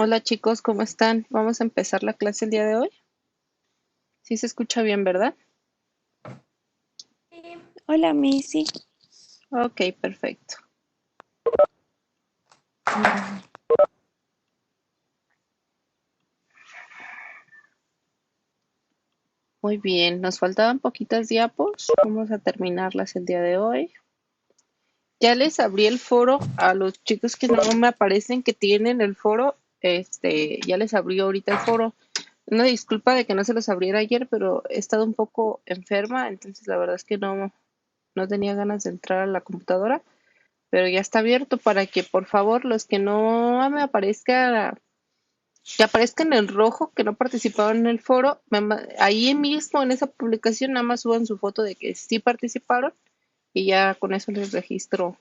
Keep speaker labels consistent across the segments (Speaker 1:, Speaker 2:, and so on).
Speaker 1: Hola chicos, ¿cómo están? Vamos a empezar la clase el día de hoy. Sí se escucha bien, ¿verdad?
Speaker 2: Hola, Missy.
Speaker 1: Ok, perfecto. Muy bien, nos faltaban poquitas diapos. Vamos a terminarlas el día de hoy. Ya les abrí el foro a los chicos que no me aparecen que tienen el foro. Ya les abrí ahorita el foro. Una disculpa de que no se los abriera ayer, pero he estado un poco enferma, entonces la verdad es que no tenía ganas de entrar a la computadora, pero ya está abierto para que por favor los que no me aparezca que aparezcan en rojo, que no participaron en el foro, ahí mismo en esa publicación nada más suban su foto de que sí participaron y ya con eso les registro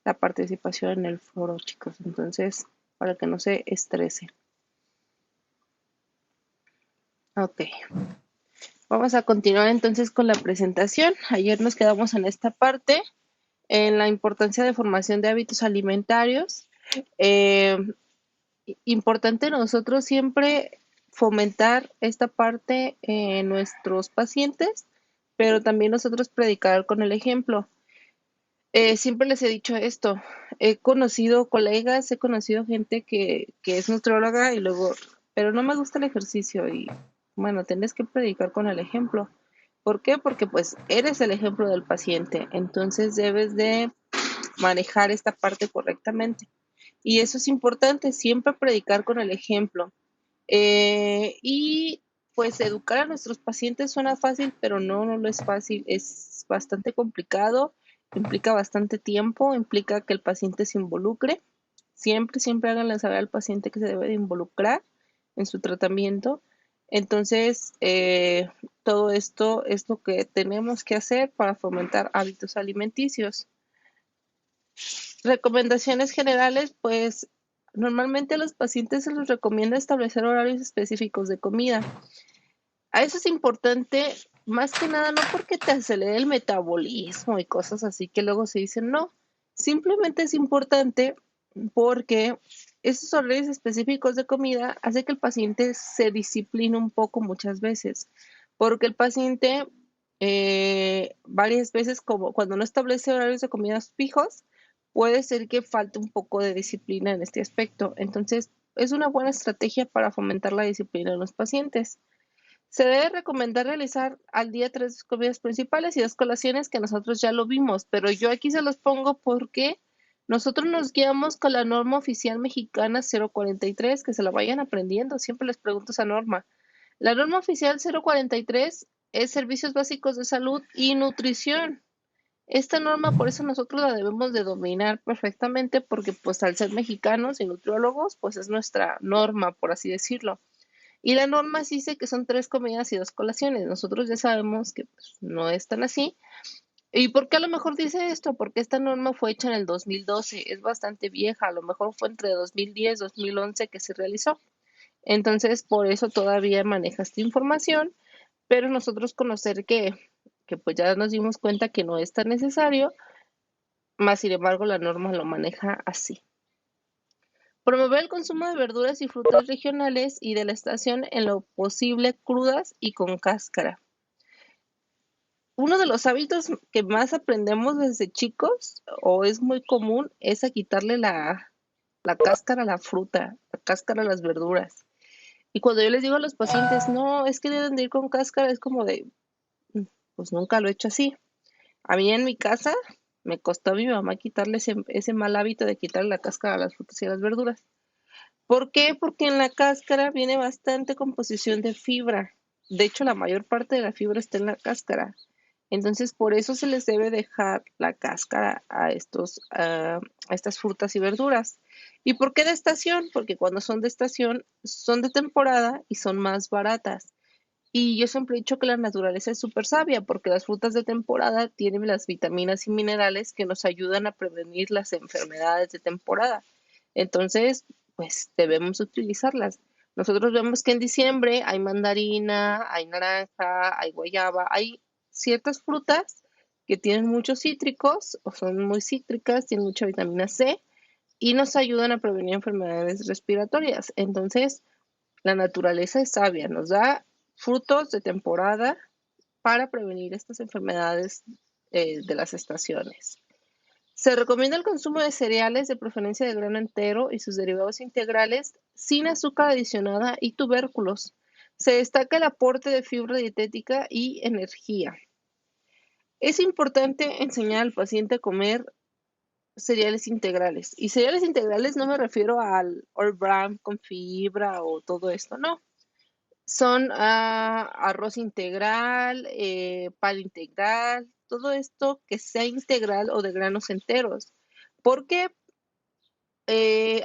Speaker 1: la participación en el foro, chicos. Entonces, para que no se estresen. Ok, vamos a continuar entonces con la presentación. Ayer nos quedamos en esta parte, en la importancia de formación de hábitos alimentarios. Eh, Importante nosotros siempre fomentar esta parte en nuestros pacientes, pero también nosotros predicar con el ejemplo. Siempre les he dicho esto, he conocido colegas, he conocido gente que es nutrióloga y luego, pero no me gusta el ejercicio y bueno, tienes que predicar con el ejemplo. ¿Por qué? Porque pues eres el ejemplo del paciente, entonces debes de manejar esta parte correctamente. Y eso es importante, siempre predicar con el ejemplo. Y pues educar a nuestros pacientes suena fácil, pero no lo es fácil, es bastante complicado, implica bastante tiempo, implica que el paciente se involucre. Siempre háganle saber al paciente que se debe de involucrar en su tratamiento. Entonces, todo esto es lo que tenemos que hacer para fomentar hábitos alimenticios. Recomendaciones generales, pues normalmente a los pacientes se les recomienda establecer horarios específicos de comida. A eso es importante, más que nada, no porque te acelere el metabolismo y cosas así que luego se dicen, no, simplemente es importante porque esos horarios específicos de comida hace que el paciente se discipline un poco muchas veces, porque el paciente varias veces, como cuando no establece horarios de comidas fijos, puede ser que falte un poco de disciplina en este aspecto. Entonces, es una buena estrategia para fomentar la disciplina en los pacientes. Se debe recomendar realizar al día 3 comidas principales y 2 colaciones, que nosotros ya lo vimos, pero yo aquí se los pongo porque nosotros nos guiamos con la norma oficial mexicana 043, que se la vayan aprendiendo, siempre les pregunto esa norma. La norma oficial 043 es servicios básicos de salud y nutrición. Esta norma, por eso nosotros la debemos de dominar perfectamente, porque pues al ser mexicanos y nutriólogos, pues es nuestra norma, por así decirlo. Y la norma dice que son 3 comidas y 2 colaciones. Nosotros ya sabemos que pues, no es tan así. ¿Y por qué a lo mejor dice esto? Porque esta norma fue hecha en el 2012, es bastante vieja, a lo mejor fue entre 2010 y 2011 que se realizó. Entonces, por eso todavía maneja esta información, pero nosotros conocer que pues ya nos dimos cuenta que no es tan necesario, más sin embargo la norma lo maneja así. Promover el consumo de verduras y frutas regionales y de la estación en lo posible crudas y con cáscara. Uno de los hábitos que más aprendemos desde chicos, o es muy común, es a quitarle la cáscara a la fruta, la cáscara a las verduras. Y cuando yo les digo a los pacientes, no, es que deben de ir con cáscara, es como de, pues nunca lo he hecho así. A mí en mi casa me costó a mi mamá quitarle ese mal hábito de quitarle la cáscara a las frutas y a las verduras. ¿Por qué? Porque en la cáscara viene bastante composición de fibra. De hecho, la mayor parte de la fibra está en la cáscara. Entonces, por eso se les debe dejar la cáscara a estas frutas y verduras. ¿Y por qué de estación? Porque cuando son de estación, son de temporada y son más baratas. Y yo siempre he dicho que la naturaleza es súper sabia, porque las frutas de temporada tienen las vitaminas y minerales que nos ayudan a prevenir las enfermedades de temporada. Entonces, pues debemos utilizarlas. Nosotros vemos que en diciembre hay mandarina, hay naranja, hay guayaba, hay ciertas frutas que tienen muchos cítricos o son muy cítricas, tienen mucha vitamina C y nos ayudan a prevenir enfermedades respiratorias. Entonces, la naturaleza es sabia, nos da frutos de temporada para prevenir estas enfermedades de las estaciones. Se recomienda el consumo de cereales, de preferencia de grano entero y sus derivados integrales, sin azúcar adicionada y tubérculos. Se destaca el aporte de fibra dietética y energía. Es importante enseñar al paciente a comer cereales integrales. Y cereales integrales no me refiero al all bran con fibra o todo esto, no. Son arroz integral, pan integral, todo esto que sea integral o de granos enteros. Porque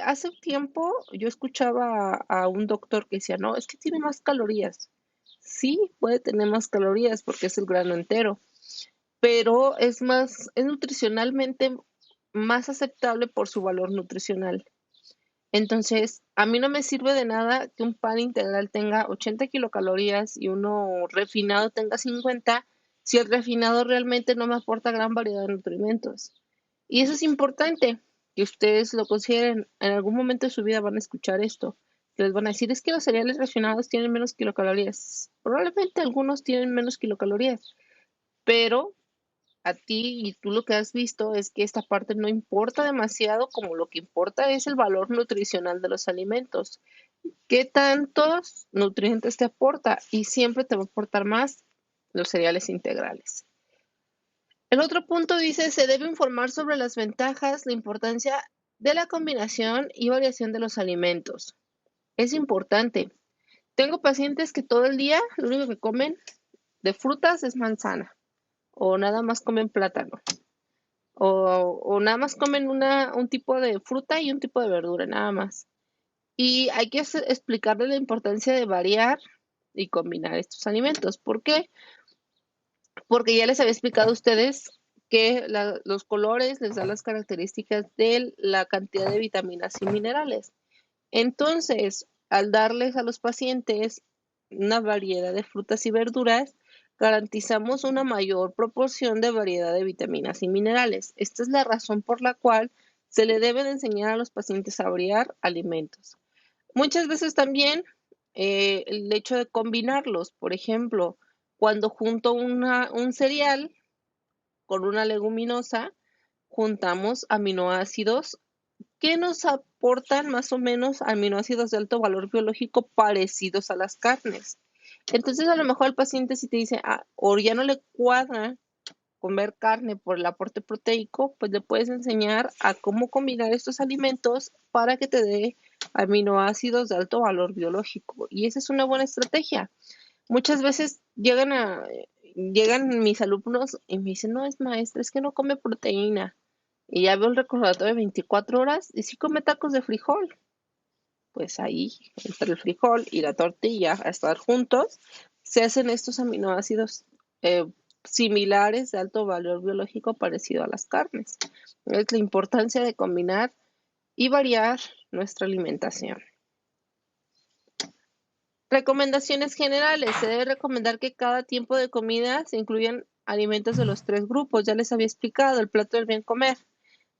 Speaker 1: hace un tiempo yo escuchaba a un doctor que decía, no, es que tiene más calorías. Sí, puede tener más calorías porque es el grano entero, pero es nutricionalmente más aceptable por su valor nutricional. Entonces, a mí no me sirve de nada que un pan integral tenga 80 kilocalorías y uno refinado tenga 50, si el refinado realmente no me aporta gran variedad de nutrimentos. Y eso es importante, que ustedes lo consideren. En algún momento de su vida van a escuchar esto. Les van a decir, es que los cereales refinados tienen menos kilocalorías. Probablemente algunos tienen menos kilocalorías, pero a ti y tú lo que has visto es que esta parte no importa demasiado, como lo que importa es el valor nutricional de los alimentos. ¿Qué tantos nutrientes te aporta? Y siempre te va a aportar más los cereales integrales. El otro punto dice, se debe informar sobre las ventajas, la importancia de la combinación y variación de los alimentos. Es importante. Tengo pacientes que todo el día lo único que comen de frutas es manzana o nada más comen plátano. O nada más comen un tipo de fruta y un tipo de verdura, nada más. Y hay que explicarle la importancia de variar y combinar estos alimentos. ¿Por qué? Porque ya les había explicado a ustedes que los colores les dan las características de la cantidad de vitaminas y minerales. Entonces, al darles a los pacientes una variedad de frutas y verduras, garantizamos una mayor proporción de variedad de vitaminas y minerales. Esta es la razón por la cual se le debe de enseñar a los pacientes a variar alimentos. Muchas veces también el hecho de combinarlos, por ejemplo, cuando junto un cereal con una leguminosa, juntamos aminoácidos que nos aportan más o menos aminoácidos de alto valor biológico parecidos a las carnes. Entonces, a lo mejor el paciente si te dice, o ya no le cuadra comer carne por el aporte proteico, pues le puedes enseñar a cómo combinar estos alimentos para que te dé aminoácidos de alto valor biológico. Y esa es una buena estrategia. Muchas veces llegan mis alumnos y me dicen, no, es maestra, es que no come proteína. Y ya veo el recordatorio de 24 horas y sí come tacos de frijol. Pues ahí, entre el frijol y la tortilla, a estar juntos, se hacen estos aminoácidos similares de alto valor biológico parecido a las carnes. Es la importancia de combinar y variar nuestra alimentación. Recomendaciones generales. Se debe recomendar que cada tiempo de comida se incluyan alimentos de los 3 grupos. Ya les había explicado el plato del bien comer,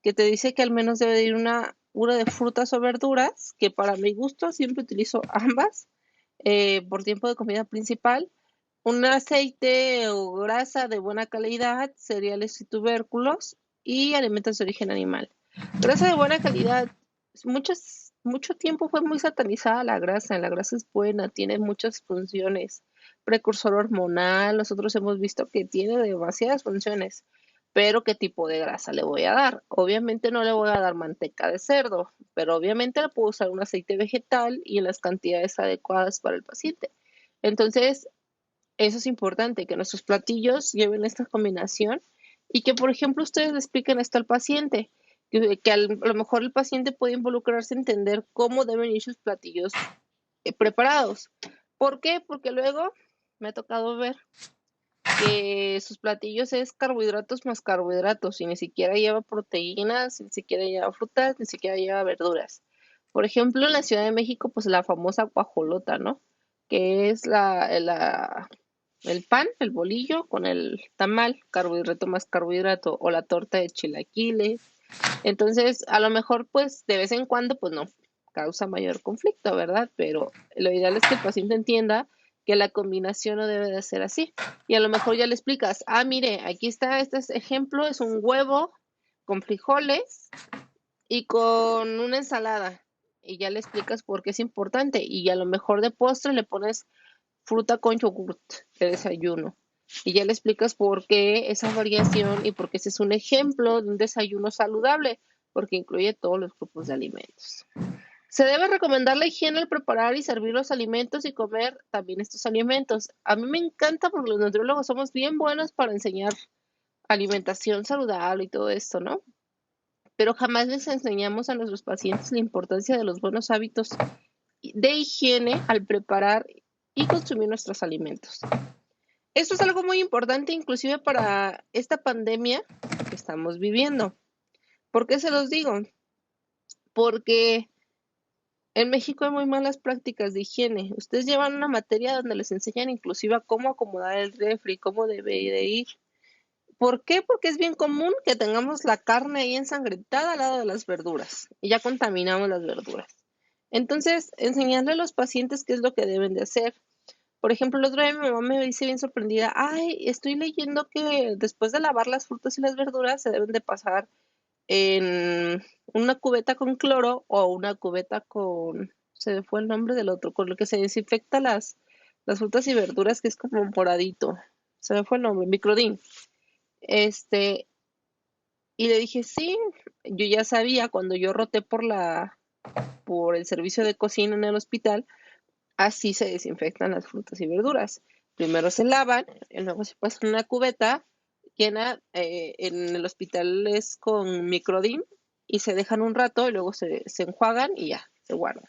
Speaker 1: que te dice que al menos debe ir una de frutas o verduras, que para mi gusto siempre utilizo ambas por tiempo de comida principal. Un aceite o grasa de buena calidad, cereales y tubérculos y alimentos de origen animal. Grasa de buena calidad. Mucho tiempo fue muy satanizada la grasa. La grasa es buena, tiene muchas funciones. Precursor hormonal, nosotros hemos visto que tiene demasiadas funciones. Pero ¿qué tipo de grasa le voy a dar? Obviamente no le voy a dar manteca de cerdo, pero obviamente le puedo usar un aceite vegetal y en las cantidades adecuadas para el paciente. Entonces, eso es importante, que nuestros platillos lleven esta combinación y que, por ejemplo, ustedes le expliquen esto al paciente, que a lo mejor el paciente puede involucrarse en entender cómo deben ir sus platillos preparados. ¿Por qué? Porque luego me ha tocado ver que sus platillos es carbohidratos más carbohidratos y ni siquiera lleva proteínas, ni siquiera lleva frutas, ni siquiera lleva verduras. Por ejemplo, en la Ciudad de México, pues la famosa guajolota, ¿no? Que es el pan, el bolillo con el tamal, carbohidrato más carbohidrato, o la torta de chilaquiles, Entonces, a lo mejor, pues, de vez en cuando, pues no causa mayor conflicto, ¿verdad? Pero lo ideal es que el paciente entienda que la combinación no debe de ser así. Y a lo mejor ya le explicas, mire, aquí está este ejemplo, es un huevo con frijoles y con una ensalada. Y ya le explicas por qué es importante. Y a lo mejor de postre le pones fruta con yogurt de desayuno. Y ya le explicas por qué esa variación y por qué ese es un ejemplo de un desayuno saludable, porque incluye todos los grupos de alimentos. Se debe recomendar la higiene al preparar y servir los alimentos y comer también estos alimentos. A mí me encanta porque los nutriólogos somos bien buenos para enseñar alimentación saludable y todo esto, ¿no? Pero jamás les enseñamos a nuestros pacientes la importancia de los buenos hábitos de higiene al preparar y consumir nuestros alimentos. Esto es algo muy importante inclusive para esta pandemia que estamos viviendo. ¿Por qué se los digo? Porque en México hay muy malas prácticas de higiene. Ustedes llevan una materia donde les enseñan inclusive a cómo acomodar el refri, cómo debe de ir. ¿Por qué? Porque es bien común que tengamos la carne ahí ensangrentada al lado de las verduras y ya contaminamos las verduras. Entonces, enseñarle a los pacientes qué es lo que deben de hacer. Por ejemplo, el otro día mi mamá me dice bien sorprendida, estoy leyendo que después de lavar las frutas y las verduras se deben de pasar en una cubeta con cloro o una cubeta con, se me fue el nombre del otro, con lo que se desinfecta las frutas y verduras, que es como un moradito. Se me fue el nombre, microdín. Este, y le dije, sí, yo ya sabía cuando yo roté por el servicio de cocina en el hospital, así se desinfectan las frutas y verduras. Primero se lavan, y luego se pasan en una cubeta llena, en el hospital es con microdín y se dejan un rato y luego se enjuagan y ya, se guardan.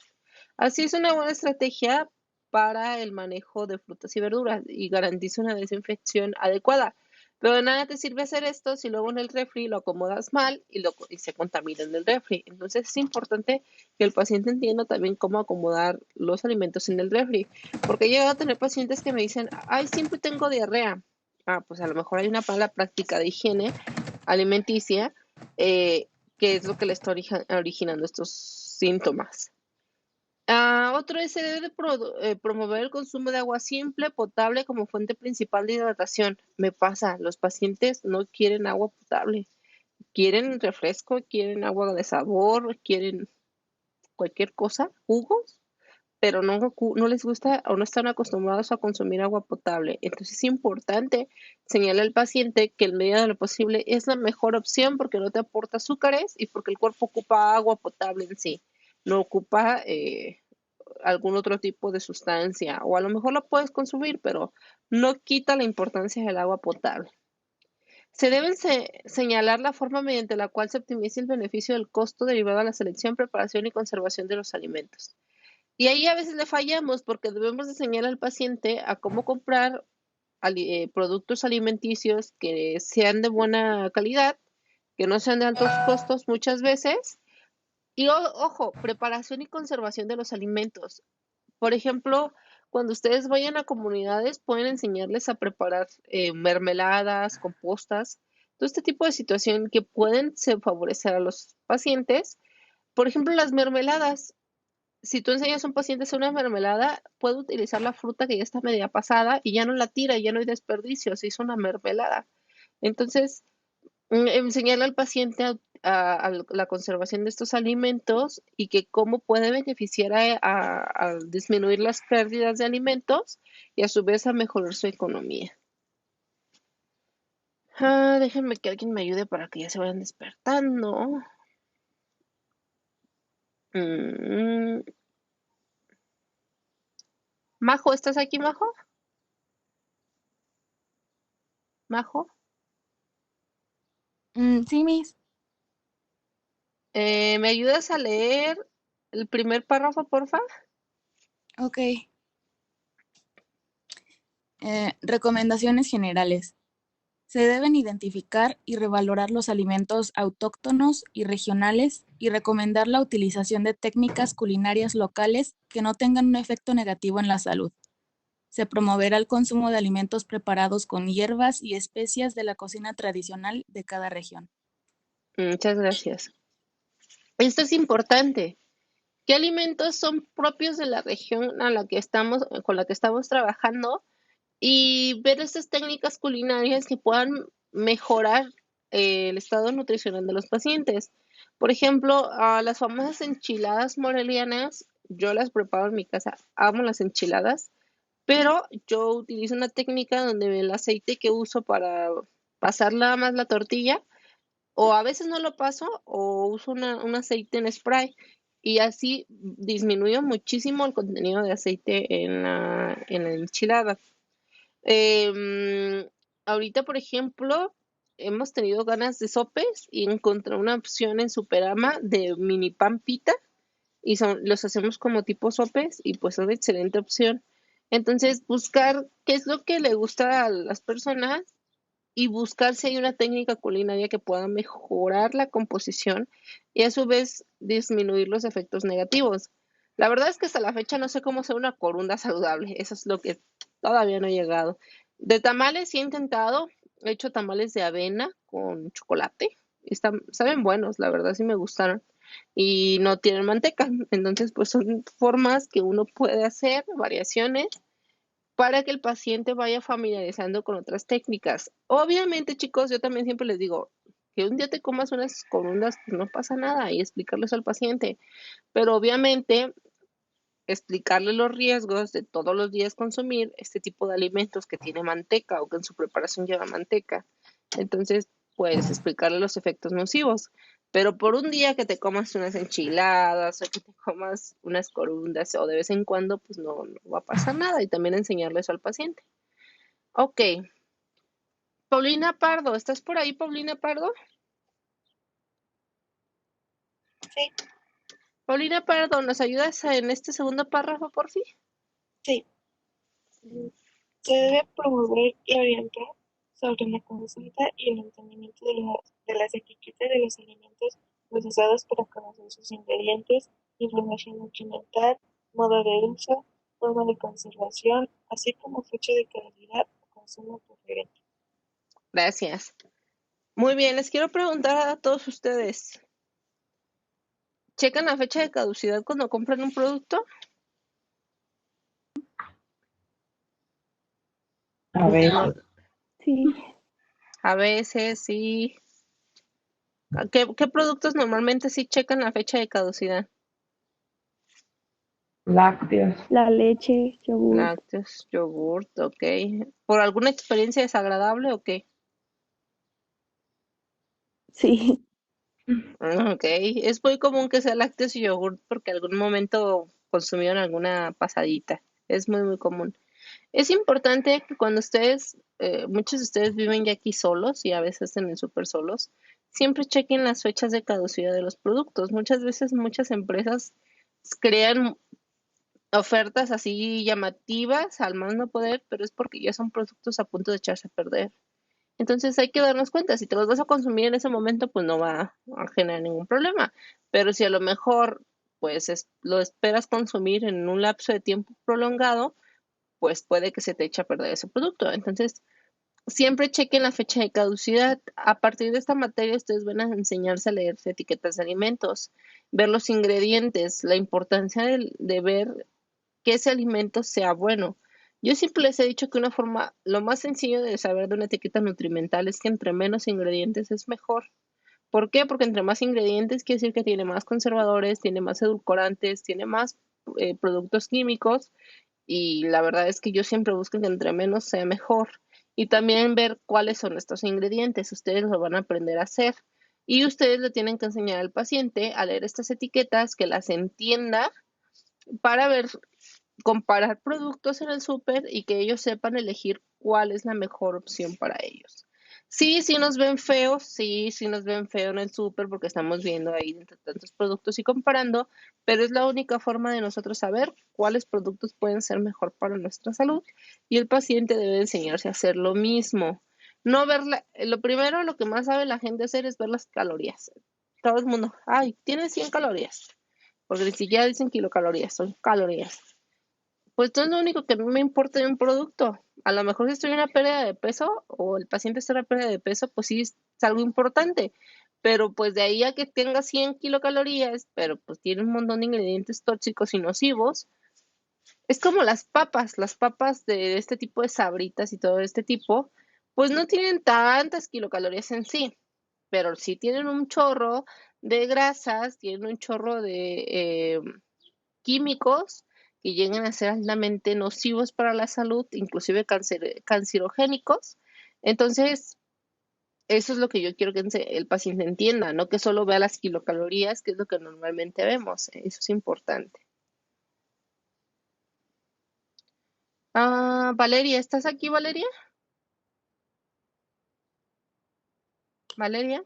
Speaker 1: Así es una buena estrategia para el manejo de frutas y verduras y garantiza una desinfección adecuada. Pero de nada te sirve hacer esto si luego en el refri lo acomodas mal y se contamina en el refri. Entonces es importante que el paciente entienda también cómo acomodar los alimentos en el refri. Porque he llegado a tener pacientes que me dicen, siempre tengo diarrea. Pues a lo mejor hay una mala práctica de higiene alimenticia, que es lo que le está originando estos síntomas. Otro es, se debe de promover el consumo de agua simple, potable, como fuente principal de hidratación. Me pasa, los pacientes no quieren agua potable, quieren refresco, quieren agua de sabor, quieren cualquier cosa, jugos, pero no les gusta o no están acostumbrados a consumir agua potable. Entonces es importante señalar al paciente que en medida de lo posible es la mejor opción porque no te aporta azúcares y porque el cuerpo ocupa agua potable en sí, no ocupa algún otro tipo de sustancia, o a lo mejor la puedes consumir, pero no quita la importancia del agua potable. Se debe señalar la forma mediante la cual se optimiza el beneficio del costo derivado de la selección, preparación y conservación de los alimentos. Y ahí a veces le fallamos porque debemos de señalar al paciente a cómo comprar productos alimenticios que sean de buena calidad, que no sean de altos costos muchas veces. Y ojo, preparación y conservación de los alimentos. Por ejemplo, cuando ustedes vayan a comunidades, pueden enseñarles a preparar mermeladas, compostas, todo este tipo de situación que pueden favorecer a los pacientes. Por ejemplo, las mermeladas. Si tú enseñas a un paciente a hacer una mermelada, puede utilizar la fruta que ya está media pasada y ya no la tira, ya no hay desperdicio, se hizo una mermelada. Entonces, enseñarle al paciente a la conservación de estos alimentos y que cómo puede beneficiar a disminuir las pérdidas de alimentos y a su vez a mejorar su economía. Déjenme que alguien me ayude para que ya se vayan despertando. Majo, ¿estás aquí, Majo? Majo.
Speaker 2: Sí, Miss.
Speaker 1: ¿Me ayudas a leer el primer párrafo, porfa?
Speaker 2: Ok. Recomendaciones generales. Se deben identificar y revalorar los alimentos autóctonos y regionales y recomendar la utilización de técnicas culinarias locales que no tengan un efecto negativo en la salud. Se promoverá el consumo de alimentos preparados con hierbas y especias de la cocina tradicional de cada región.
Speaker 1: Muchas gracias. Esto es importante. ¿Qué alimentos son propios de la región a la que estamos, con la que estamos trabajando? Y ver estas técnicas culinarias que puedan mejorar el estado nutricional de los pacientes. Por ejemplo, las famosas enchiladas morelianas, yo las preparo en mi casa, amo las enchiladas, pero yo utilizo una técnica donde el aceite que uso para pasar nada más la tortilla, o a veces no lo paso, o uso un aceite en spray, y así disminuyo muchísimo el contenido de aceite en la enchilada. Em, Ahorita, por ejemplo, hemos tenido ganas de sopes y encontré una opción en Superama de mini pan pita y los hacemos como tipo sopes y pues son una excelente opción. Entonces, buscar qué es lo que le gusta a las personas y buscar si hay una técnica culinaria que pueda mejorar la composición y a su vez disminuir los efectos negativos. La verdad es que hasta la fecha no sé cómo hacer una corunda saludable, eso es lo que todavía no he llegado. De tamales sí he intentado, he hecho tamales de avena con chocolate, saben buenos, la verdad sí me gustaron y no tienen manteca, entonces pues son formas que uno puede hacer, variaciones para que el paciente vaya familiarizando con otras técnicas. Obviamente, chicos, yo también siempre les digo que un día te comas unas corundas, pues no pasa nada y explicarles al paciente, pero obviamente explicarle los riesgos de todos los días consumir este tipo de alimentos que tiene manteca o que en su preparación lleva manteca. Entonces, puedes explicarle los efectos nocivos. Pero por un día que te comas unas enchiladas o que te comas unas corundas o de vez en cuando, pues no va a pasar nada y también enseñarle eso al paciente. Ok, Paulina Pardo, ¿estás por ahí, Paulina Pardo?
Speaker 3: Sí,
Speaker 1: Paulina Pardo, ¿nos ayudas en este segundo párrafo, por fin?
Speaker 3: sí. Se debe promover y orientar sobre la consulta y el entendimiento de las etiquetas de los alimentos procesados para conocer sus ingredientes, información nutrimental, modo de uso, forma de conservación, así como fecha de caducidad o consumo preferente.
Speaker 1: Gracias. Muy bien, les quiero preguntar a todos ustedes, ¿checan la fecha de caducidad cuando compran un producto?
Speaker 4: A ver,
Speaker 1: No,
Speaker 2: Sí,
Speaker 1: a veces sí. ¿Qué productos normalmente sí checan la fecha de caducidad?
Speaker 4: lácteos.
Speaker 2: la leche, yogur.
Speaker 1: Lácteos, yogurt, ok. ¿Por alguna experiencia desagradable o qué?
Speaker 2: Sí,
Speaker 1: Ok, es muy común que sea lácteos y yogurt porque algún momento consumieron alguna pasadita. Es muy, muy común. Es importante que cuando ustedes, muchos de ustedes viven ya aquí solos y a veces en el súper solos, siempre chequen las fechas de caducidad de los productos. Muchas veces muchas empresas crean ofertas así llamativas al más no poder, pero es porque ya son productos a punto de echarse a perder. Entonces hay que darnos cuenta, si te los vas a consumir en ese momento, pues no va a generar ningún problema. Pero si a lo mejor lo esperas consumir en un lapso de tiempo prolongado, pues puede que se te eche a perder ese producto. Entonces, siempre chequen la fecha de caducidad. A partir de esta materia, ustedes van a enseñarse a leer etiquetas de alimentos, ver los ingredientes, la importancia de ver que ese alimento sea bueno. Yo siempre les he dicho que una forma, lo más sencillo de saber de una etiqueta nutrimental es que entre menos ingredientes es mejor. ¿Por qué? Porque entre más ingredientes quiere decir que tiene más conservadores, tiene más edulcorantes, tiene más productos químicos y la verdad es que yo siempre busco que entre menos sea mejor. Y también ver cuáles son estos ingredientes. Ustedes lo van a aprender a hacer. Y ustedes le tienen que enseñar al paciente a leer estas etiquetas, que las entienda para ver, comparar productos en el súper y que ellos sepan elegir cuál es la mejor opción para ellos. Sí, sí nos ven feos, sí nos ven feo en el súper porque estamos viendo ahí entre tantos productos y comparando, pero es la única forma de nosotros saber cuáles productos pueden ser mejor para nuestra salud y el paciente debe enseñarse a hacer lo mismo. No lo primero, lo que más sabe la gente hacer es ver las calorías. Todo el mundo, ay, tiene 100 calorías, porque ni siquiera dicen kilocalorías, son calorías. Pues no es lo único que no me importa de un producto. A lo mejor si estoy en una pérdida de peso o el paciente está en una pérdida de peso, pues sí es algo importante. pero pues de ahí a que tenga 100 kilocalorías, pero pues tiene un montón de ingredientes tóxicos y nocivos, es como las papas de este tipo de sabritas y todo este tipo, pues no tienen tantas kilocalorías en sí, pero sí tienen un chorro de grasas, tienen un chorro de químicos que llegan a ser altamente nocivos para la salud, inclusive cancerogénicos. Entonces, eso es lo que yo quiero que el paciente entienda, no que solo vea las kilocalorías, que es lo que normalmente vemos. Eso es importante. Valeria, ¿estás aquí, Valeria? ¿Valeria?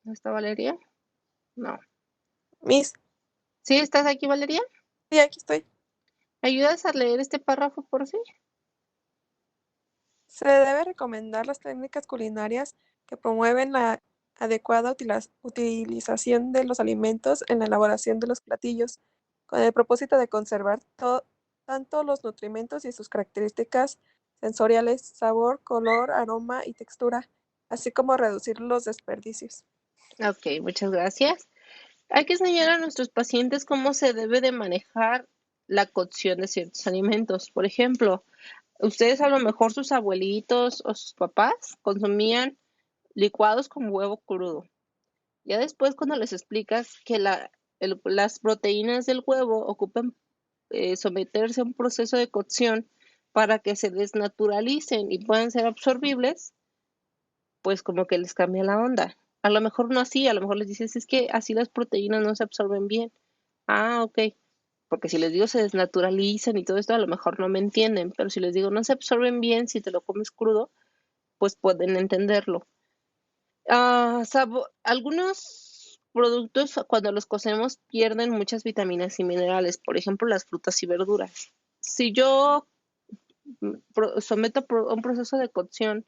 Speaker 1: ¿No está Valeria? No.
Speaker 5: Miss,
Speaker 1: ¿Sí estás aquí, Valeria?
Speaker 5: sí, aquí estoy.
Speaker 1: ¿Me ayudas a leer este párrafo por sí?
Speaker 5: Se debe recomendar las técnicas culinarias que promueven la adecuada utilización de los alimentos en la elaboración de los platillos, con el propósito de conservar tanto los nutrimentos y sus características sensoriales, sabor, color, aroma y textura, así como reducir los desperdicios.
Speaker 1: Ok, muchas gracias. Hay que enseñar a nuestros pacientes cómo se debe de manejar la cocción de ciertos alimentos. Por ejemplo, ustedes a lo mejor sus abuelitos o sus papás consumían licuados con huevo crudo. Ya después cuando les explicas que las proteínas del huevo ocupan someterse a un proceso de cocción para que se desnaturalicen y puedan ser absorbibles, pues como que les cambia la onda. A lo mejor no así, a lo mejor les dices, es que así las proteínas no se absorben bien. Ok. Porque si les digo se desnaturalizan y todo esto, a lo mejor no me entienden, pero si les digo no se absorben bien si te lo comes crudo, pues pueden entenderlo. Algunos productos cuando los cocemos pierden muchas vitaminas y minerales, por ejemplo las frutas y verduras. Si yo someto a un proceso de cocción,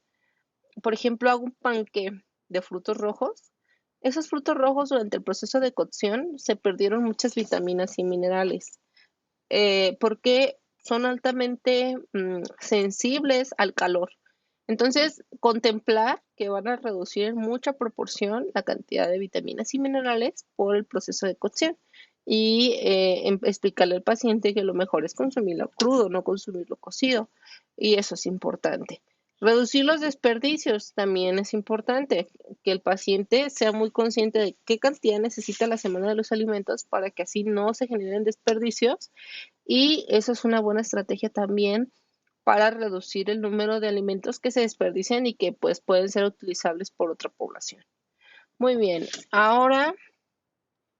Speaker 1: por ejemplo hago un panqué de frutos rojos, esos frutos rojos durante el proceso de cocción se perdieron muchas vitaminas y minerales, porque son altamente sensibles al calor. Entonces, contemplar que van a reducir en mucha proporción la cantidad de vitaminas y minerales por el proceso de cocción y explicarle al paciente que lo mejor es consumirlo crudo, no consumirlo cocido. Y eso es importante. Reducir los desperdicios también es importante, que el paciente sea muy consciente de qué cantidad necesita la semana de los alimentos para que así no se generen desperdicios, y eso es una buena estrategia también para reducir el número de alimentos que se desperdician y que pues pueden ser utilizables por otra población. Muy bien, ahora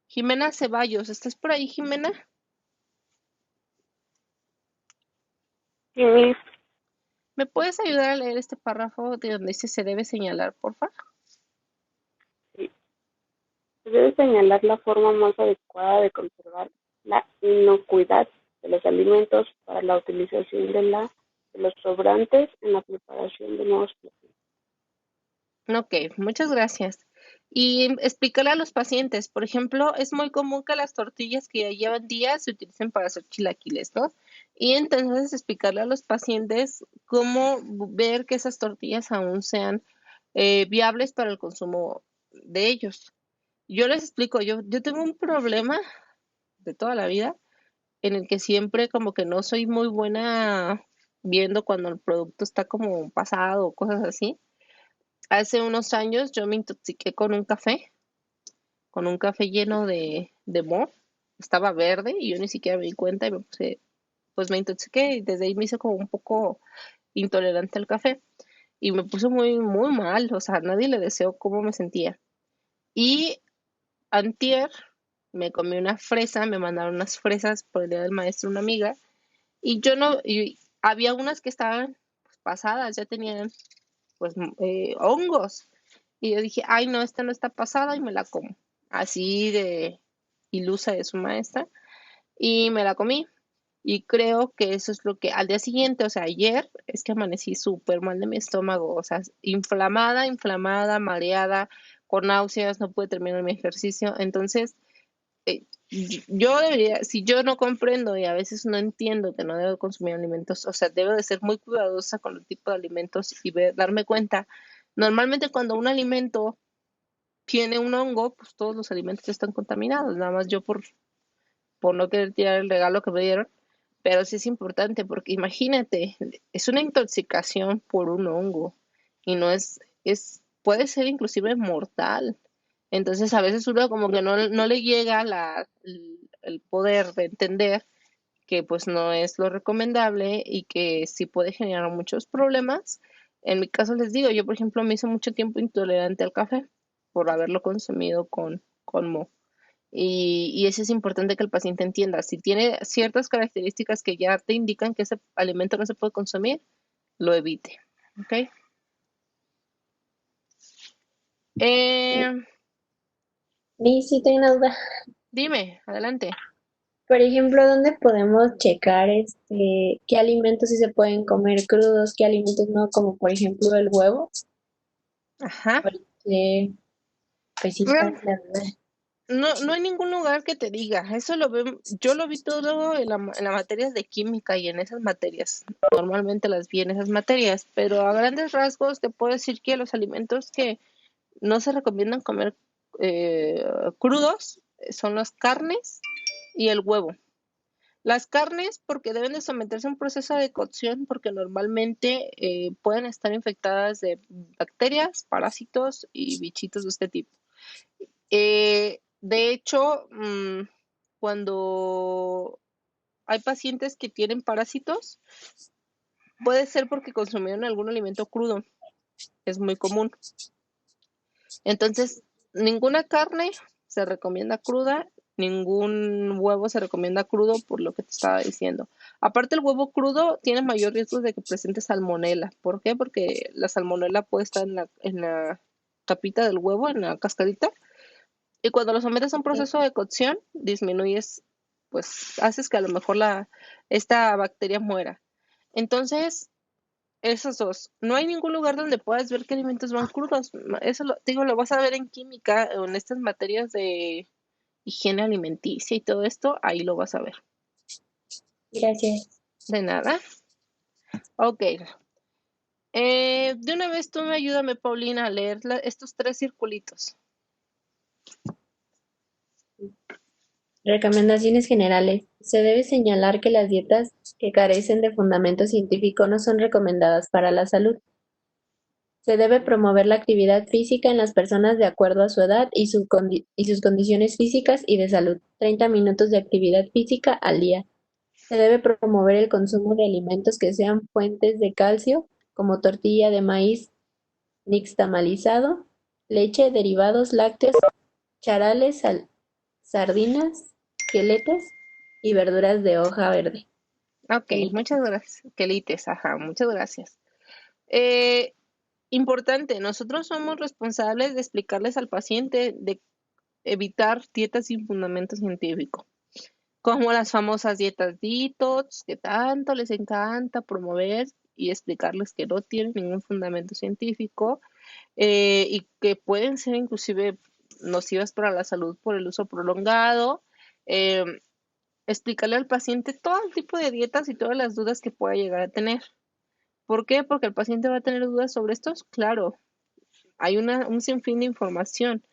Speaker 1: Jimena Ceballos, ¿estás por ahí, Jimena?
Speaker 3: Sí, Miss.
Speaker 1: ¿Me puedes ayudar a leer este párrafo de donde dice se debe señalar, por favor?
Speaker 3: Sí. Se debe señalar la forma más adecuada de conservar la inocuidad de los alimentos para la utilización de los sobrantes en la preparación de nuevos platillos.
Speaker 1: Ok, muchas gracias. Y explicarle a los pacientes, por ejemplo, es muy común que las tortillas que ya llevan días se utilicen para hacer chilaquiles, ¿no? Y entonces explicarle a los pacientes cómo ver que esas tortillas aún sean viables para el consumo de ellos. Yo les explico, yo tengo un problema de toda la vida en el que siempre como que no soy muy buena viendo cuando el producto está como pasado o cosas así. Hace unos años yo me intoxiqué con un café lleno de moho. Estaba verde y yo ni siquiera me di cuenta y pues me intoxiqué y desde ahí me hice como un poco intolerante al café y me puso muy, muy mal. O sea, nadie le deseó cómo me sentía. Y antier me comí una fresa, me mandaron unas fresas por el día del maestro una amiga y yo no, y había unas que estaban pues, pasadas, ya tenían pues hongos. Y yo dije, ay, no, esta no está pasada y me la como. Así de ilusa de su maestra. Y me la comí. Y creo que eso es lo que al día siguiente, o sea, ayer, es que amanecí súper mal de mi estómago. O sea, inflamada, mareada, con náuseas, no pude terminar mi ejercicio. Entonces, yo debería, si yo no comprendo y a veces no entiendo que no debo consumir alimentos, o sea, debo de ser muy cuidadosa con el tipo de alimentos y darme cuenta Normalmente cuando un alimento tiene un hongo, pues todos los alimentos están contaminados, nada más yo por no querer tirar el regalo que me dieron, pero sí es importante porque imagínate, es una intoxicación por un hongo y no puede ser inclusive mortal. Entonces a veces uno como que no le llega el poder de entender que pues no es lo recomendable y que sí puede generar muchos problemas. En mi caso les digo, yo por ejemplo me hice mucho tiempo intolerante al café por haberlo consumido con moho. Y eso es importante que el paciente entienda. Si tiene ciertas características que ya te indican que ese alimento no se puede consumir, lo evite. ¿Ok? Eh,
Speaker 6: Y sí tengo una duda.
Speaker 1: Dime, adelante.
Speaker 6: Por ejemplo, ¿dónde podemos checar qué alimentos sí se pueden comer crudos, qué alimentos no? Como por ejemplo el huevo.
Speaker 1: Ajá.
Speaker 6: Porque, pues sí está la duda.
Speaker 1: No hay ningún lugar que te diga. Eso yo lo vi todo en las materias de química y en esas materias. Normalmente las vi en esas materias, pero a grandes rasgos te puedo decir que los alimentos que no se recomiendan comer crudos son las carnes y el huevo. Las carnes porque deben de someterse a un proceso de cocción porque normalmente pueden estar infectadas de bacterias, parásitos y bichitos de este tipo. De hecho, cuando hay pacientes que tienen parásitos, puede ser porque consumieron algún alimento crudo. Es muy común. Entonces, ninguna carne se recomienda cruda, ningún huevo se recomienda crudo por lo que te estaba diciendo. Aparte, el huevo crudo tiene mayor riesgo de que presente salmonela. ¿Por qué? Porque la salmonela puede estar en la tapita del huevo, en la cascarita. Y cuando lo sometes a un proceso de cocción, disminuyes, pues haces que a lo mejor esta bacteria muera. Entonces, esos dos. No hay ningún lugar donde puedas ver qué alimentos van crudos. Eso lo vas a ver en química, o en estas materias de higiene alimenticia y todo esto, ahí lo vas a ver.
Speaker 6: Gracias.
Speaker 1: De nada. Ok. De una vez tú ayúdame, Paulina, a leer estos 3 circulitos.
Speaker 6: Recomendaciones generales. Se debe señalar que las dietas que carecen de fundamento científico no son recomendadas para la salud. Se debe promover la actividad física en las personas de acuerdo a su edad y sus condiciones físicas y de salud. 30 minutos de actividad física al día. Se debe promover el consumo de alimentos que sean fuentes de calcio, como tortilla de maíz nixtamalizado, leche, derivados lácteos, charales, sardinas, queletes y verduras de hoja verde.
Speaker 1: Ok, muchas gracias. Quelites, ajá, muchas gracias. Importante, nosotros somos responsables de explicarles al paciente de evitar dietas sin fundamento científico, como las famosas dietas detox, que tanto les encanta promover y explicarles que no tienen ningún fundamento científico y que pueden ser inclusive nocivas para la salud por el uso prolongado. Explicarle al paciente todo el tipo de dietas y todas las dudas que pueda llegar a tener. ¿Por qué? Porque el paciente va a tener dudas sobre estos. Claro, hay un sinfín de información.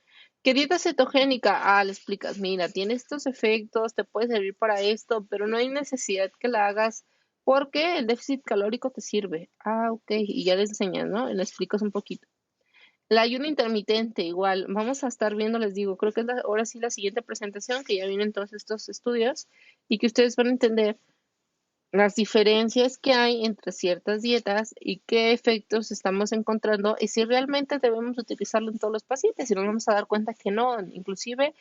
Speaker 1: ¿Qué dieta cetogénica? Le explicas, mira, tiene estos efectos, te puede servir para esto, pero no hay necesidad que la hagas porque el déficit calórico te sirve. Ok, y ya les enseñas, ¿no? Le explicas un poquito. El ayuno intermitente, igual, vamos a estar viendo, les digo, creo que es ahora sí la siguiente presentación, que ya vienen todos estos estudios y que ustedes van a entender las diferencias que hay entre ciertas dietas y qué efectos estamos encontrando y si realmente debemos utilizarlo en todos los pacientes y nos vamos a dar cuenta que no, inclusive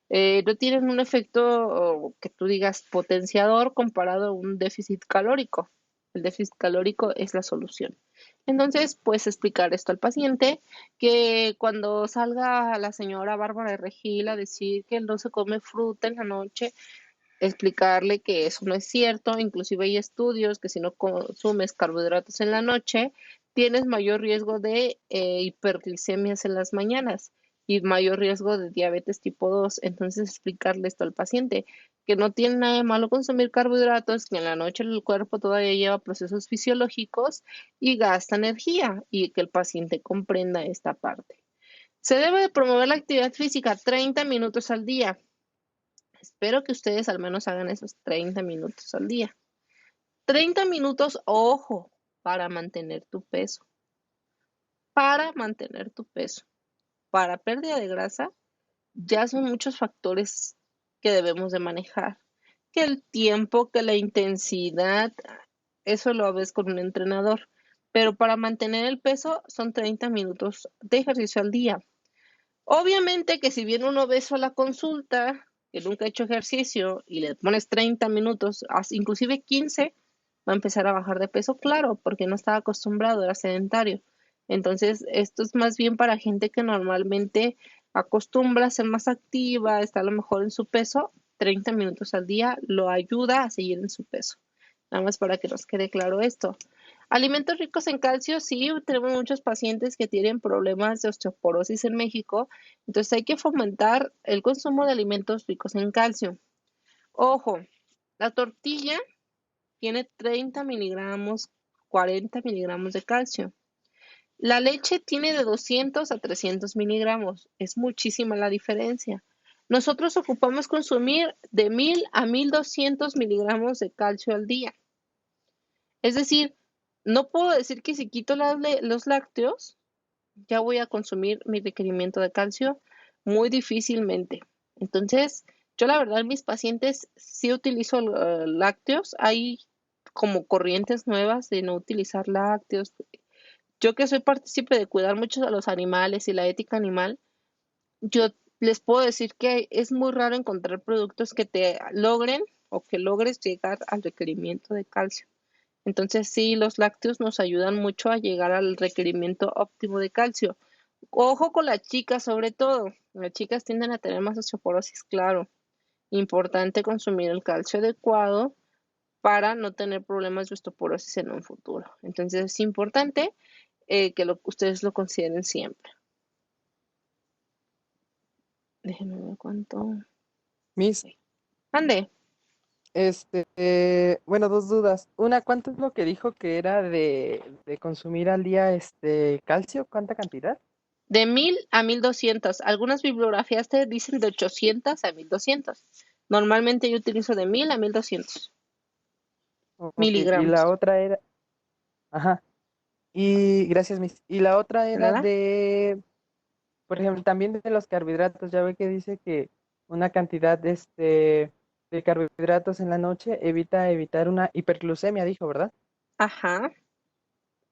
Speaker 1: no tienen un efecto que tú digas potenciador comparado a un déficit calórico. El déficit calórico es la solución. Entonces, puedes explicar esto al paciente, que cuando salga la señora Bárbara de Regil a decir que no se come fruta en la noche, explicarle que eso no es cierto, inclusive hay estudios que si no consumes carbohidratos en la noche, tienes mayor riesgo de hiperglicemias en las mañanas y mayor riesgo de diabetes tipo 2. Entonces, explicarle esto al paciente, que no tiene nada de malo consumir carbohidratos, que en la noche el cuerpo todavía lleva procesos fisiológicos y gasta energía, y que el paciente comprenda esta parte. Se debe de promover la actividad física 30 minutos al día. Espero que ustedes al menos hagan esos 30 minutos al día. 30 minutos, ojo, para mantener tu peso. Para mantener tu peso. Para pérdida de grasa, ya son muchos factores que debemos de manejar. Que el tiempo, que la intensidad, eso lo ves con un entrenador. Pero para mantener el peso son 30 minutos de ejercicio al día. Obviamente que si viene un obeso a la consulta, que nunca ha hecho ejercicio, y le pones 30 minutos, inclusive 15, va a empezar a bajar de peso, claro, porque no estaba acostumbrado, era sedentario. Entonces, esto es más bien para gente que normalmente acostumbra a ser más activa, está a lo mejor en su peso, 30 minutos al día lo ayuda a seguir en su peso. Nada más para que nos quede claro esto. Alimentos ricos en calcio, sí, tenemos muchos pacientes que tienen problemas de osteoporosis en México, entonces hay que fomentar el consumo de alimentos ricos en calcio. Ojo, la tortilla tiene 30 miligramos, 40 miligramos de calcio. La leche tiene de 200 a 300 miligramos, es muchísima la diferencia. Nosotros ocupamos consumir de 1000 a 1200 miligramos de calcio al día. Es decir, no puedo decir que si quito los lácteos, ya voy a consumir mi requerimiento de calcio muy difícilmente. Entonces, yo la verdad, en mis pacientes sí utilizo lácteos. Hay como corrientes nuevas de no utilizar lácteos. Yo que soy partícipe de cuidar mucho a los animales y la ética animal, yo les puedo decir que es muy raro encontrar productos que te logren o que logres llegar al requerimiento de calcio. Entonces sí, los lácteos nos ayudan mucho a llegar al requerimiento óptimo de calcio. Ojo con las chicas, sobre todo. Las chicas tienden a tener más osteoporosis, claro. Importante consumir el calcio adecuado para no tener problemas de osteoporosis en un futuro. Entonces es importante que ustedes lo consideren siempre. Déjenme ver cuánto.
Speaker 7: Miss,
Speaker 1: Ande.
Speaker 7: bueno, dos dudas. Una, ¿cuánto es lo que dijo que era de consumir al día calcio? ¿Cuánta cantidad?
Speaker 1: De 1000 a 1200. Algunas bibliografías te dicen de 800 a 1200. Normalmente yo utilizo de 1000 a 1200
Speaker 7: Ok, y
Speaker 1: miligramos.
Speaker 7: la otra era, ajá, y gracias, Miss. Y la otra era
Speaker 1: ¿Nada?
Speaker 7: por ejemplo, también de los carbohidratos. Ya ve que dice que una cantidad de carbohidratos en la noche evitar una hiperglucemia, dijo, ¿verdad?
Speaker 1: Ajá.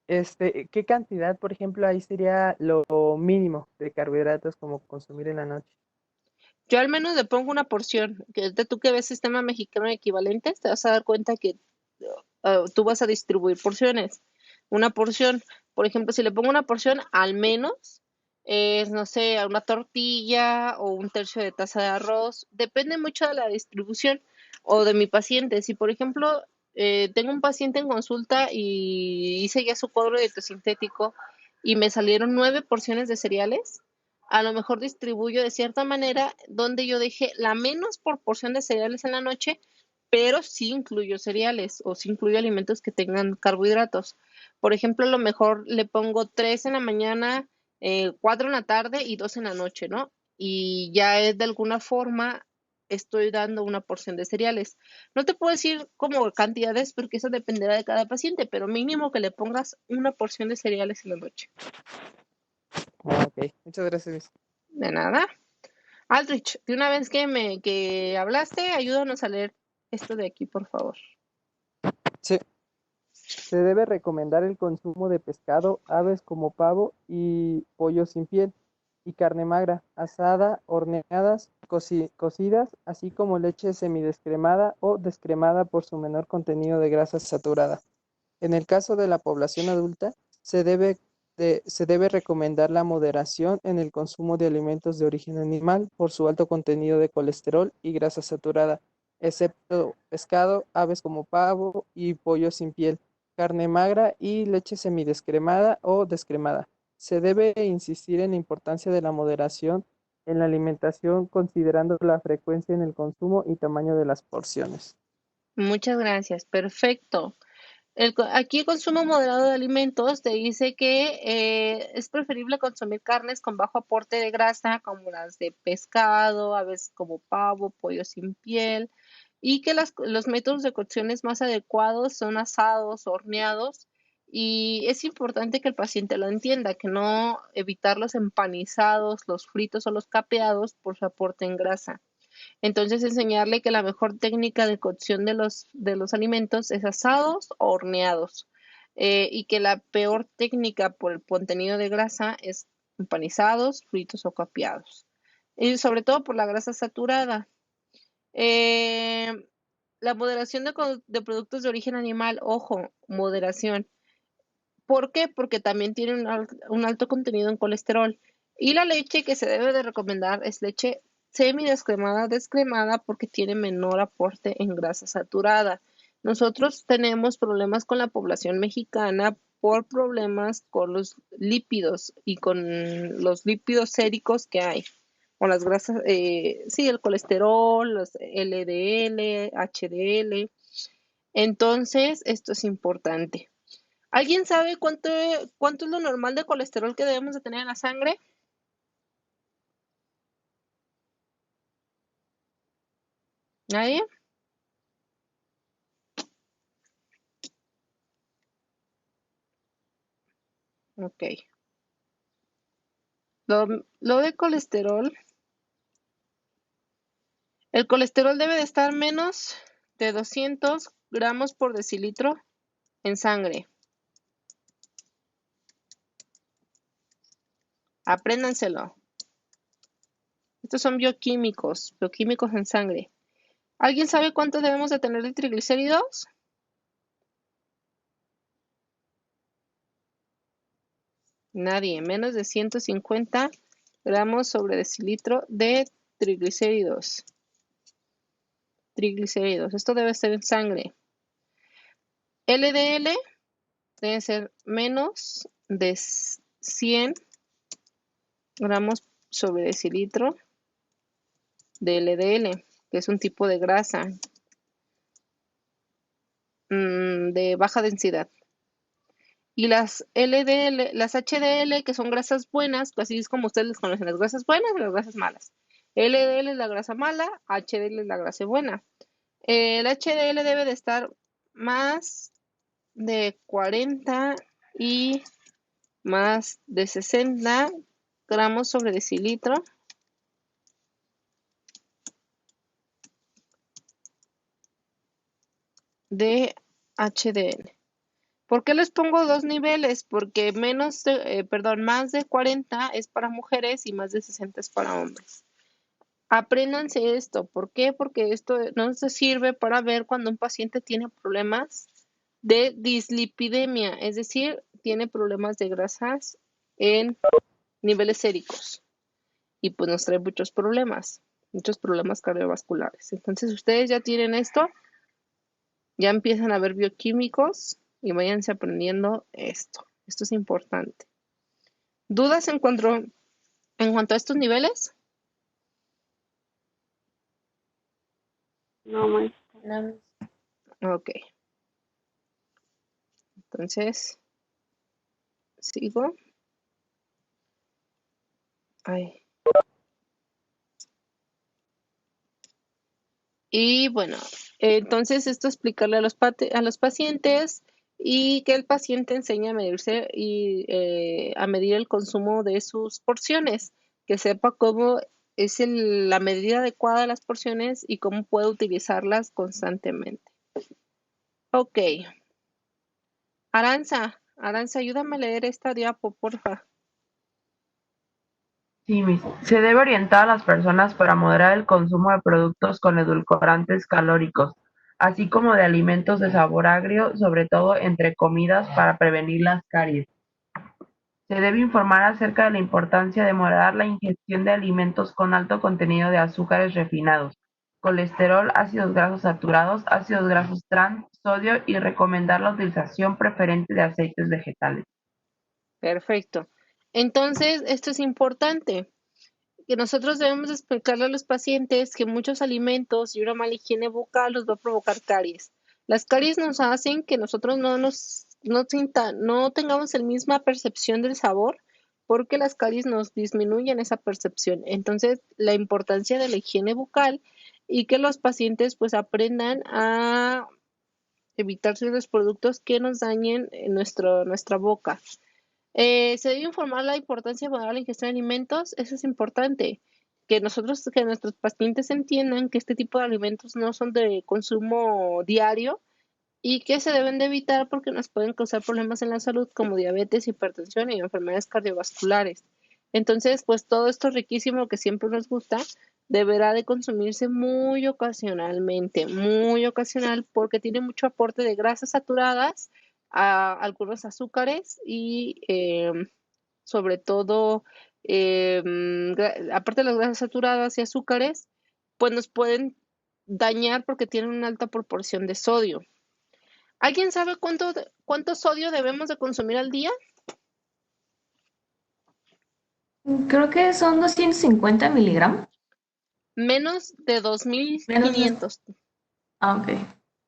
Speaker 7: ¿Qué cantidad, por ejemplo, ahí sería lo mínimo de carbohidratos como consumir en la noche?
Speaker 1: Yo al menos le pongo una porción. Que tú que ves sistema mexicano de equivalentes, te vas a dar cuenta que tú vas a distribuir porciones. Una porción, por ejemplo, si le pongo una porción, al menos es, no sé, una tortilla o un tercio de taza de arroz. Depende mucho de la distribución o de mi paciente. Si, por ejemplo, tengo un paciente en consulta y hice ya su cuadro dietosintético y me salieron 9 porciones de cereales, a lo mejor distribuyo de cierta manera donde yo dejé la menos porción de cereales en la noche, pero sí incluyo cereales o sí incluyo alimentos que tengan carbohidratos. Por ejemplo, a lo mejor le pongo 3 en la mañana, 4 en la tarde y 2 en la noche, ¿no? Y ya es de alguna forma estoy dando una porción de cereales. No te puedo decir como cantidades porque eso dependerá de cada paciente, pero mínimo que le pongas una porción de cereales en la noche.
Speaker 7: Ok, muchas gracias, Miss.
Speaker 1: De nada. Aldrich, de una vez que hablaste, ayúdanos a leer esto de aquí, por favor.
Speaker 7: Sí. Se debe recomendar el consumo de pescado, aves como pavo y pollo sin piel, y carne magra, asada, horneadas, cocidas, así como leche semidescremada o descremada por su menor contenido de grasa saturada. En el caso de la población adulta, se debe recomendar la moderación en el consumo de alimentos de origen animal por su alto contenido de colesterol y grasa saturada, excepto pescado, aves como pavo y pollo sin piel, carne magra y leche semidescremada o descremada. Se debe insistir en la importancia de la moderación en la alimentación, considerando la frecuencia en el consumo y tamaño de las porciones.
Speaker 1: Muchas gracias, perfecto. Aquí el consumo moderado de alimentos te dice que es preferible consumir carnes con bajo aporte de grasa, como las de pescado, a veces como pavo, pollo sin piel, y que los métodos de cocciones más adecuados son asados, horneados, y es importante que el paciente lo entienda, que no evitar los empanizados, los fritos o los capeados por su aporte en grasa. Entonces, enseñarle que la mejor técnica de cocción de los alimentos es asados o horneados, y que la peor técnica por el contenido de grasa es empanizados, fritos o capeados. Y sobre todo por la grasa saturada. Eh, la moderación de productos de origen animal, ojo, moderación. ¿Por qué? Porque también tiene un alto contenido en colesterol. Y la leche que se debe de recomendar es leche semidescremada, descremada, porque tiene menor aporte en grasa saturada. Nosotros tenemos problemas con la población mexicana por problemas con los lípidos y con los lípidos séricos que hay, con las grasas, sí, el colesterol, los LDL, HDL. Entonces, esto es importante. ¿Alguien sabe cuánto es lo normal de colesterol que debemos de tener en la sangre? ¿Nadie? Ok. Lo de colesterol. El colesterol debe de estar menos de 200 gramos por decilitro en sangre. Apréndanselo. Estos son bioquímicos en sangre. ¿Alguien sabe cuánto debemos de tener de triglicéridos? Nadie. Menos de 150 gramos sobre decilitro de triglicéridos. Esto debe ser en sangre. LDL debe ser menos de 100 gramos sobre decilitro de LDL, que es un tipo de grasa de baja densidad. Y las LDL, las HDL, que son grasas buenas, así es como ustedes les conocen, las grasas buenas y las grasas malas. LDL es la grasa mala, HDL es la grasa buena. El HDL debe de estar más de 40 y más de 60 gramos sobre decilitro de HDL. ¿Por qué les pongo dos niveles? Porque más de 40 es para mujeres y más de 60 es para hombres. Apréndanse esto. ¿Por qué? Porque esto nos sirve para ver cuando un paciente tiene problemas de dislipidemia, es decir, tiene problemas de grasas en niveles séricos y pues nos trae muchos problemas cardiovasculares. Entonces, ustedes ya tienen esto, ya empiezan a ver bioquímicos y váyanse aprendiendo esto. Esto es importante. ¿Dudas en cuanto a estos niveles?
Speaker 3: No, maestra.
Speaker 6: No,
Speaker 1: Ok. Entonces, sigo. Ay. Y bueno, entonces esto explicarle a los pacientes y que el paciente enseñe a medirse y a medir el consumo de sus porciones, que sepa cómo es la medida adecuada de las porciones y cómo puede utilizarlas constantemente. Ok. Aranza, ayúdame a leer esta diapo, porfa.
Speaker 4: Sí, Miss. Se debe orientar a las personas para moderar el consumo de productos con edulcorantes calóricos, así como de alimentos de sabor agrio, sobre todo entre comidas para prevenir las caries. Se debe informar acerca de la importancia de moderar la ingestión de alimentos con alto contenido de azúcares refinados, colesterol, ácidos grasos saturados, ácidos grasos trans, sodio y recomendar la utilización preferente de aceites vegetales.
Speaker 1: Perfecto. Entonces, esto es importante. que nosotros debemos explicarle a los pacientes que muchos alimentos y una mala higiene bucal los va a provocar caries. Las caries nos hacen que nosotros no tengamos la misma percepción del sabor, porque las caries nos disminuyen esa percepción. Entonces, la importancia de la higiene bucal y que los pacientes pues aprendan a evitar ciertos productos que nos dañen nuestra boca. Se debe informar la importancia de moderar la ingesta de alimentos. Eso es importante, que nuestros pacientes entiendan que este tipo de alimentos no son de consumo diario y que se deben de evitar porque nos pueden causar problemas en la salud como diabetes, hipertensión y enfermedades cardiovasculares. Entonces, pues todo esto riquísimo que siempre nos gusta deberá de consumirse muy ocasional, porque tiene mucho aporte de grasas saturadas, algunos azúcares y sobre todo, aparte de las grasas saturadas y azúcares, pues nos pueden dañar porque tienen una alta proporción de sodio. ¿Alguien sabe cuánto sodio debemos de consumir al día?
Speaker 8: Creo que son 250 miligramos.
Speaker 1: Menos de
Speaker 8: Menos de...
Speaker 1: 2.500.
Speaker 8: Ok.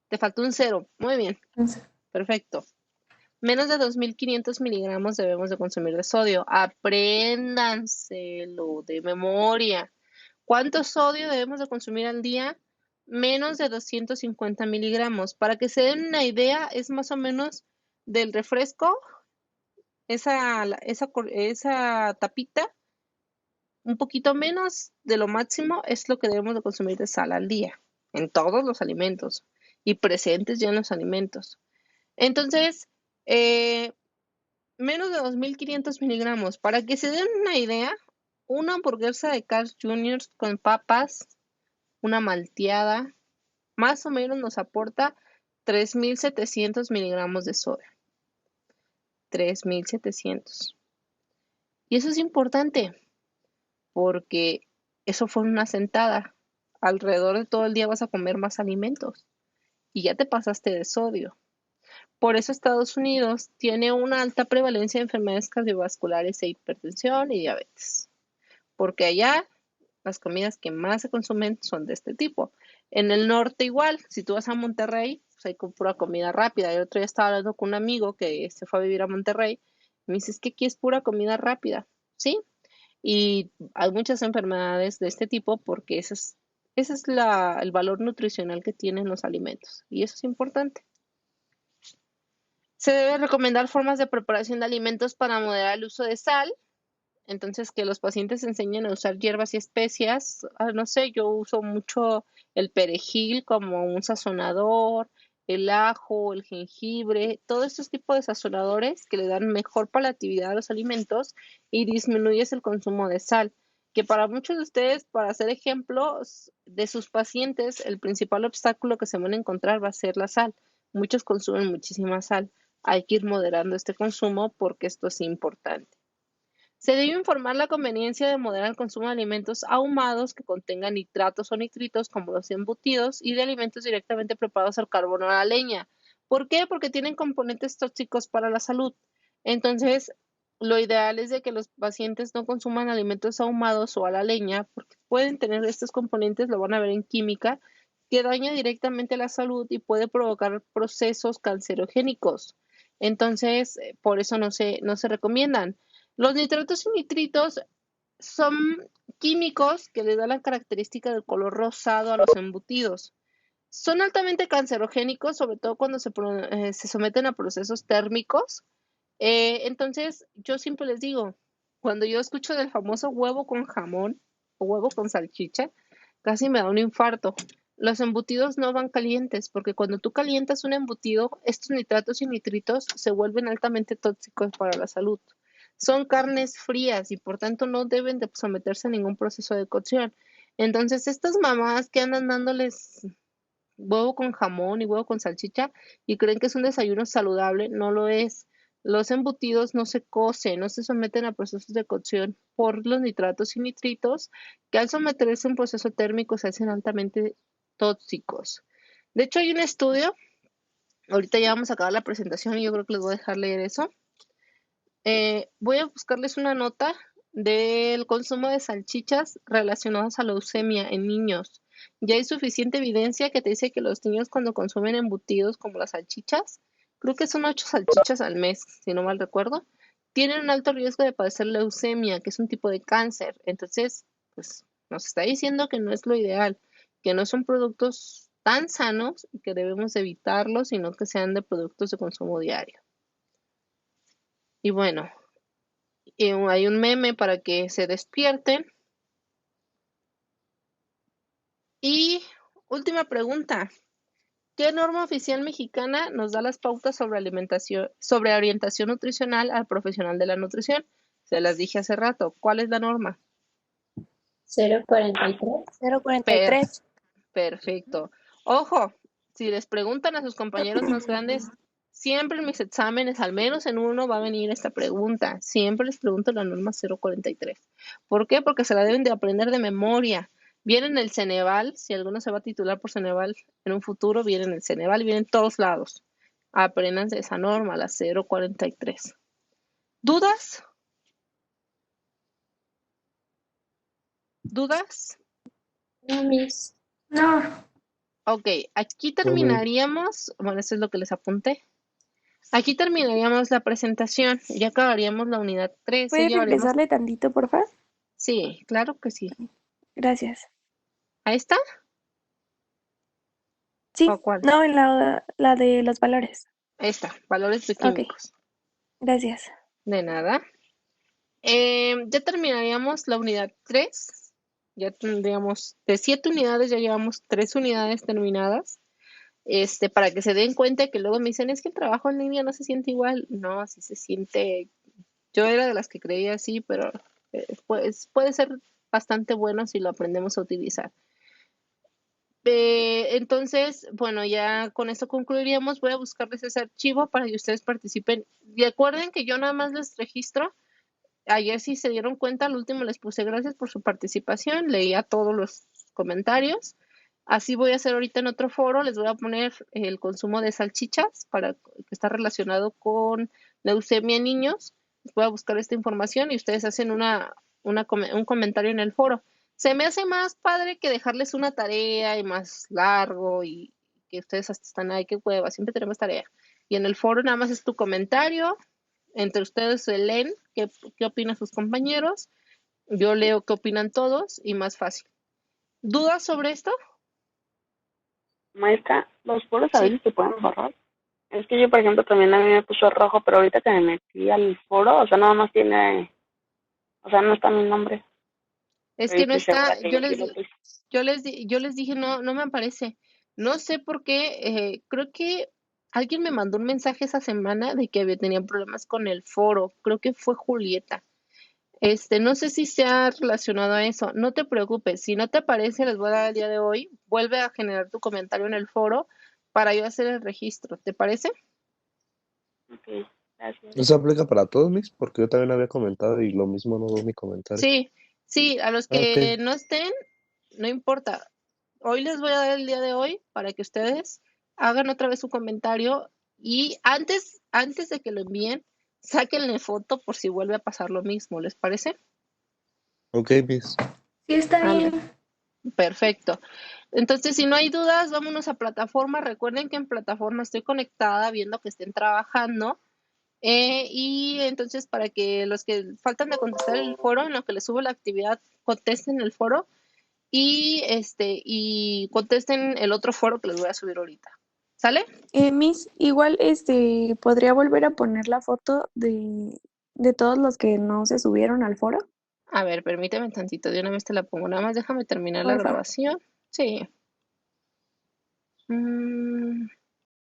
Speaker 1: Te faltó un 0. Muy bien. Perfecto. Menos de 2.500 miligramos debemos de consumir de sodio. Apréndanselo de memoria. ¿Cuánto sodio debemos de consumir al día? Menos de 250 miligramos. Para que se den una idea, es más o menos del refresco, esa tapita, un poquito menos de lo máximo es lo que debemos de consumir de sal al día, en todos los alimentos y presentes ya en los alimentos. Entonces, menos de 2.500 miligramos. Para que se den una idea, una hamburguesa de Carl's Jr. con papas, una malteada, más o menos nos aporta 3.700 miligramos de sodio. 3.700. Y eso es importante, porque eso fue una sentada. Alrededor de todo el día vas a comer más alimentos y ya te pasaste de sodio. Por eso Estados Unidos tiene una alta prevalencia de enfermedades cardiovasculares e hipertensión y diabetes, porque allá las comidas que más se consumen son de este tipo. En el norte igual, si tú vas a Monterrey, pues hay pura comida rápida. El otro día estaba hablando con un amigo que se fue a vivir a Monterrey y me dice, es que aquí es pura comida rápida, ¿sí? Y hay muchas enfermedades de este tipo porque ese es el valor nutricional que tienen los alimentos y eso es importante. Se debe recomendar formas de preparación de alimentos para moderar el uso de sal. Entonces, que los pacientes enseñen a usar hierbas y especias. No sé, yo uso mucho el perejil como un sazonador, el ajo, el jengibre, todos estos tipos de sazonadores que le dan mejor palatabilidad a los alimentos y disminuyes el consumo de sal. Que para muchos de ustedes, para hacer ejemplos de sus pacientes, el principal obstáculo que se van a encontrar va a ser la sal. Muchos consumen muchísima sal. Hay que ir moderando este consumo porque esto es importante. Se debe informar la conveniencia de moderar el consumo de alimentos ahumados que contengan nitratos o nitritos como los embutidos y de alimentos directamente preparados al carbón o a la leña. ¿Por qué? Porque tienen componentes tóxicos para la salud. Entonces, lo ideal es de que los pacientes no consuman alimentos ahumados o a la leña porque pueden tener estos componentes, lo van a ver en química, que daña directamente la salud y puede provocar procesos cancerogénicos. Entonces, por eso no se recomiendan. Los nitratos y nitritos son químicos que le dan la característica del color rosado a los embutidos. Son altamente cancerogénicos, sobre todo cuando se someten a procesos térmicos. Entonces, yo siempre les digo, cuando yo escucho del famoso huevo con jamón o huevo con salchicha, casi me da un infarto. Los embutidos no van calientes, porque cuando tú calientas un embutido, estos nitratos y nitritos se vuelven altamente tóxicos para la salud. Son carnes frías y por tanto no deben de someterse a ningún proceso de cocción. Entonces, estas mamás que andan dándoles huevo con jamón y huevo con salchicha y creen que es un desayuno saludable, no lo es. Los embutidos no se cocen, no se someten a procesos de cocción por los nitratos y nitritos, que al someterse a un proceso térmico se hacen altamente tóxicos. De hecho, hay un estudio, ahorita ya vamos a acabar la presentación y yo creo que les voy a dejar leer eso. Voy a buscarles una nota del consumo de salchichas relacionados a leucemia en niños. Ya hay suficiente evidencia que te dice que los niños cuando consumen embutidos como las salchichas, creo que son 8 salchichas al mes, si no mal recuerdo, tienen un alto riesgo de padecer leucemia, que es un tipo de cáncer. Entonces, pues nos está diciendo que no es lo ideal, que no son productos tan sanos y que debemos evitarlos, sino que sean de productos de consumo diario. Y bueno, hay un meme para que se despierten. Y última pregunta. ¿Qué norma oficial mexicana nos da las pautas sobre alimentación, sobre orientación nutricional al profesional de la nutrición? Se las dije hace rato. ¿Cuál es la norma?
Speaker 6: 043.
Speaker 5: 043.
Speaker 1: Perfecto. Ojo, si les preguntan a sus compañeros más grandes, siempre en mis exámenes, al menos en uno, va a venir esta pregunta. Siempre les pregunto la norma 043. ¿Por qué? Porque se la deben de aprender de memoria. Viene en el Ceneval, si alguno se va a titular por Ceneval en un futuro, viene en el Ceneval, viene en todos lados. Apréndanse esa norma, la 043. ¿Dudas? ¿Dudas?
Speaker 6: No, Miss.
Speaker 8: No,
Speaker 1: Ok, aquí terminaríamos, bueno, eso es lo que les apunté. Aquí terminaríamos la presentación, ya acabaríamos la unidad 3,
Speaker 5: ¿Puedes
Speaker 1: llevaríamos...
Speaker 5: regresarle tantito, por favor?
Speaker 1: Sí, claro que sí.
Speaker 5: Gracias.
Speaker 1: ¿Ahí está?
Speaker 5: Sí,
Speaker 1: ¿O cuál?
Speaker 5: no, en la de los valores.
Speaker 1: Ahí está, valores
Speaker 5: Ok,
Speaker 1: bioquímicos.
Speaker 5: gracias.
Speaker 1: De nada. Ya terminaríamos la unidad 3. Ya tendríamos, de 7 unidades, ya llevamos 3 unidades terminadas. Para que se den cuenta que luego me dicen, es que el trabajo en línea no se siente igual. No, así se siente. Yo era de las que creía así, pero pues, puede ser bastante bueno si lo aprendemos a utilizar. Entonces, bueno, ya con esto concluiríamos. Voy a buscarles ese archivo para que ustedes participen. Recuerden que yo nada más les registro. Ayer, si se dieron cuenta, al último les puse gracias por su participación. Leía todos los comentarios. Así voy a hacer ahorita en otro foro. Les voy a poner el consumo de salchichas para que está relacionado con leucemia en niños. Voy a buscar esta información y ustedes hacen un comentario en el foro. Se me hace más padre que dejarles una tarea y más largo y que ustedes hasta están ahí, qué hueva, siempre tenemos tarea. Y en el foro nada más es tu comentario, entre ustedes se leen qué opinan sus compañeros, yo leo qué opinan todos y más fácil. ¿Dudas sobre esto?
Speaker 9: Maestra, los foros a
Speaker 1: Sí.
Speaker 9: veces se pueden borrar. Es que yo, por ejemplo, también a mí me puso rojo, pero ahorita que me metí al foro, o sea, nada más tiene, o sea, no está mi nombre.
Speaker 1: Es
Speaker 9: Pero
Speaker 1: que no
Speaker 9: estoy segura
Speaker 1: está,
Speaker 9: que yo sí lo puse.
Speaker 1: yo les dije, no me aparece. No sé por qué, creo que alguien me mandó un mensaje esa semana de que tenía problemas con el foro. Creo que fue Julieta. No sé si sea relacionado a eso. No te preocupes, si no te aparece, les voy a dar el día de hoy. Vuelve a generar tu comentario en el foro para yo hacer el registro. ¿Te parece?
Speaker 9: Ok, gracias.
Speaker 10: ¿Eso aplica para todos, mis? Porque yo también había comentado y lo mismo no veo mi comentario.
Speaker 1: Sí, a los
Speaker 10: Ah, ok.
Speaker 1: que no estén, no importa. Hoy les voy a dar el día de hoy para que ustedes hagan otra vez su comentario y antes de que lo envíen, sáquenle foto por si vuelve a pasar lo mismo. ¿Les parece?
Speaker 10: Ok, mis.
Speaker 8: sí está
Speaker 1: Anda.
Speaker 8: bien.
Speaker 1: Perfecto. Entonces, si no hay dudas, vámonos a plataforma. Recuerden que en plataforma estoy conectada viendo que estén trabajando. Y entonces, para que los que faltan de contestar el foro, en lo que les subo la actividad, contesten el foro y contesten el otro foro que les voy a subir ahorita. ¿Sale?
Speaker 5: Miss, igual podría volver a poner la foto de todos los que no se subieron al foro,
Speaker 1: A ver, permíteme tantito, de una vez te la pongo. Nada más déjame terminar la
Speaker 5: porfa.
Speaker 1: grabación. Sí.